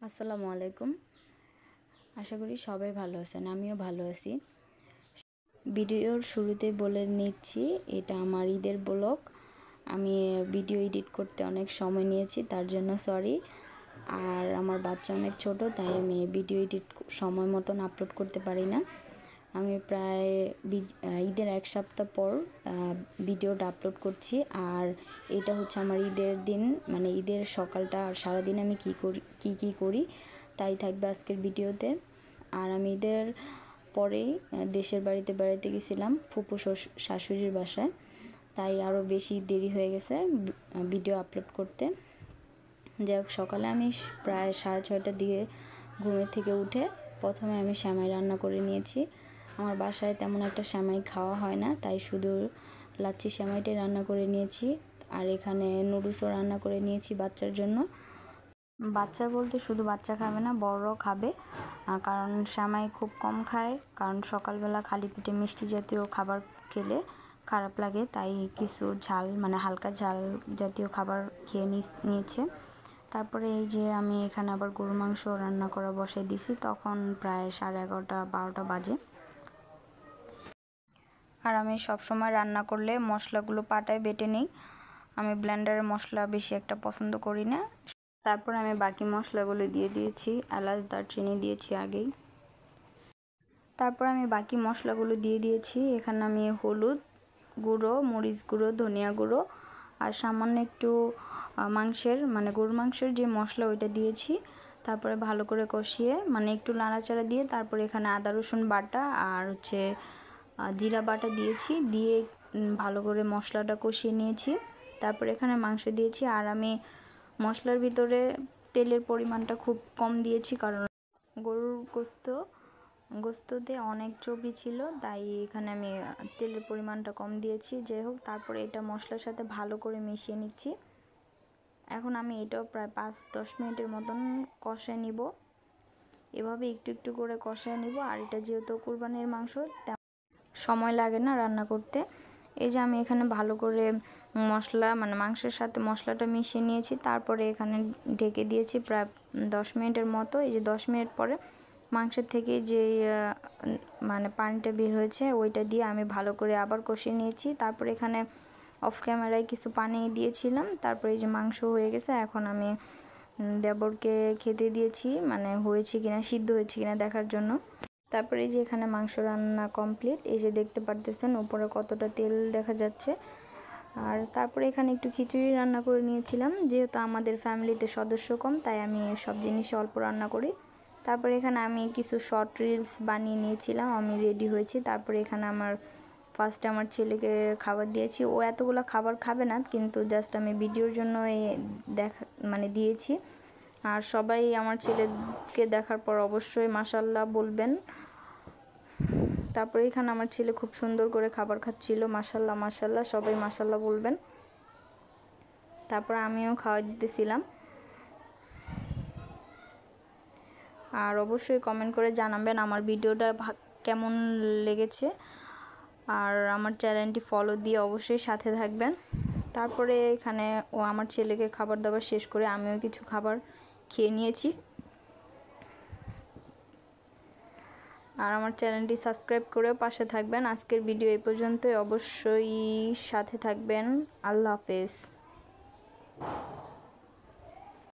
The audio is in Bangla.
আসসালামু আলাইকুম। আশা করি সবাই ভালো আছেন, আমিও ভালো আছি। ভিডিওর শুরুতে বলে নিচ্ছি, এটা আমার ঈদের ব্লগ। আমি ভিডিও এডিট করতে অনেক সময় নিয়েছি, তার জন্য সরি। আর আমার বাচ্চা অনেক ছোট, তাই আমি ভিডিও এডিট সময় মতন আপলোড করতে পারি না। আমি প্রায় ঈদের এক সপ্তাহ পর ভিডিওটা আপলোড করছি। আর এটা হচ্ছে আমার ঈদের দিন, মানে ঈদের সকালটা। আর সারাদিন আমি কী করি তাই থাকবে আজকের ভিডিওতে। আর আমি ঈদের পরেই দেশের বাড়িতে বেড়াতে গেছিলাম ফুপু শাশুড়ির বাসায়, তাই আরও বেশি দেরি হয়ে গেছে ভিডিও আপলোড করতে। যাই হোক, সকালে আমি প্রায় 6:30টার দিকে ঘুমের থেকে উঠে প্রথমে আমি সেমাই রান্না করে নিয়েছি। আমার বাসায় তেমন একটা সেমাই খাওয়া হয় না, তাই শুধু লাচ্ছি সেমাইটাই রান্না করে নিয়েছি। আর এখানে নুডলসও রান্না করে নিয়েছি বাচ্চার জন্য। বাচ্চা বলতে শুধু বাচ্চা খাবে না, বড়রাও খাবে, কারণ সেমাই খুব কম খায়। কারণ সকালবেলা খালি পেটে মিষ্টি জাতীয় খাবার খেলে খারাপ লাগে, তাই কিছু ঝাল, মানে হালকা ঝাল জাতীয় খাবার খেয়ে নিয়েছে। তারপরে এই যে আমি এখানে আবার গরুর মাংস রান্না করা বসাই দিছি, তখন প্রায় 11:30 12টা বাজে। আর আমি সবসময় রান্না করলে মশলাগুলো পাটায় বেটে নিই, আমি ব্লেন্ডারের মশলা বেশি একটা পছন্দ করি না। তারপর আমি বাকি মশলাগুলো দিয়ে দিয়েছি, এলাচ দারচিনি দিয়েছি আগেই। তারপর আমি বাকি মশলাগুলো দিয়ে দিয়েছি। এখানে আমি হলুদ গুঁড়ো, মরিচ গুঁড়ো, ধনিয়া গুঁড়ো আর সামান্য একটু মাংসের, মানে গরুর মাংসের যে মশলা ওইটা দিয়েছি। তারপরে ভালো করে কষিয়ে, মানে একটু নাড়াচাড়া দিয়ে তারপরে এখানে আদা রসুন বাটা আর হচ্ছে জিরা বাটা দিয়েছি, দিয়ে ভালো করে মশলাটা কষিয়ে নিয়েছি। তারপরে এখানে মাংস দিয়েছি। আর আমি মশলার ভিতরে তেলের পরিমাণটা খুব কম দিয়েছি, কারণ গরুর গোস্ততে অনেক চর্বি ছিল, তাই এখানে আমি তেলের পরিমাণটা কম দিয়েছি। যাই হোক, তারপরে এটা মশলার সাথে ভালো করে মিশিয়ে নিচ্ছি। এখন আমি এটাও প্রায় 5-10 মিনিটের মতন কষায় নিব। এভাবে একটু একটু করে কষায় নিব। আর এটা যেহেতু কুরবানির মাংস, সময় লাগে না রান্না করতে। এই যে আমি এখানে ভালো করে মশলা, মানে মাংসের সাথে মশলাটা মিশিয়ে নিয়েছি। তারপরে এখানে ঢেকে দিয়েছি প্রায় 10 মিনিটের মতো। এই যে 10 মিনিট পরে মাংসের থেকে যে মানে পানিটা বের হয়েছে, ওইটা দিয়ে আমি ভালো করে আবার কষিয়ে নিয়েছি। তারপরে এখানে অফ ক্যামেরায় কিছু পানি দিয়েছিলাম। তারপরে এই যে মাংস হয়ে গেছে। এখন আমি দেবরকে খেতে দিয়েছি, মানে হয়েছে কিনা, সিদ্ধ হয়েছে কিনা দেখার জন্য। তারপরে এই যে এখানে মাংস রান্না কমপ্লিট। এই যে দেখতে পারতেছেন উপরে কতটা তেল দেখা যাচ্ছে। আর তারপরে এখানে একটু খিচুড়ি রান্না করে নিয়েছিলাম, যেহেতু আমাদের ফ্যামিলিতে সদস্য কম, তাই আমি সব জিনিস অল্প রান্না করি। তারপরে এখানে আমি কিছু শর্ট রিলস বানিয়ে নিয়েছিলাম, আমি রেডি হয়েছি। তারপরে এখানে ফার্স্টে আমার ছেলেকে খাবার দিয়েছি। ও এতগুলো খাবার খাবে না, কিন্তু জাস্ট আমি ভিডিওর জন্য মানে দিয়েছি। আর সবাই আমার ছেলেকে দেখার পর অবশ্যই মাশাআল্লাহ বলবেন। তারপরে এখানে আমার ছেলে খুব সুন্দর করে খাবার খাচ্ছিল, মাশাআল্লাহ মাশাআল্লাহ, সবাই মাশাআল্লাহ বলবেন। তারপর আমিও খাওয়া দিতেছিলাম। আর অবশ্যই কমেন্ট করে জানাবেন আমার ভিডিওটা কেমন লেগেছে। আর আমার চ্যানেলটি ফলো দিয়ে অবশ্যই সাথে থাকবেন। তারপরে এখানে আমার ছেলেকে খাবার দাবার শেষ করে আমিও কিছু খাবার খেয়ে নিয়েছি। আর আমার চ্যানেলটি সাবস্ক্রাইব করেও পাশে থাকবেন। আজকের ভিডিও এই পর্যন্তই, অবশ্যই সাথে থাকবেন। আল্লাহ হাফেজ।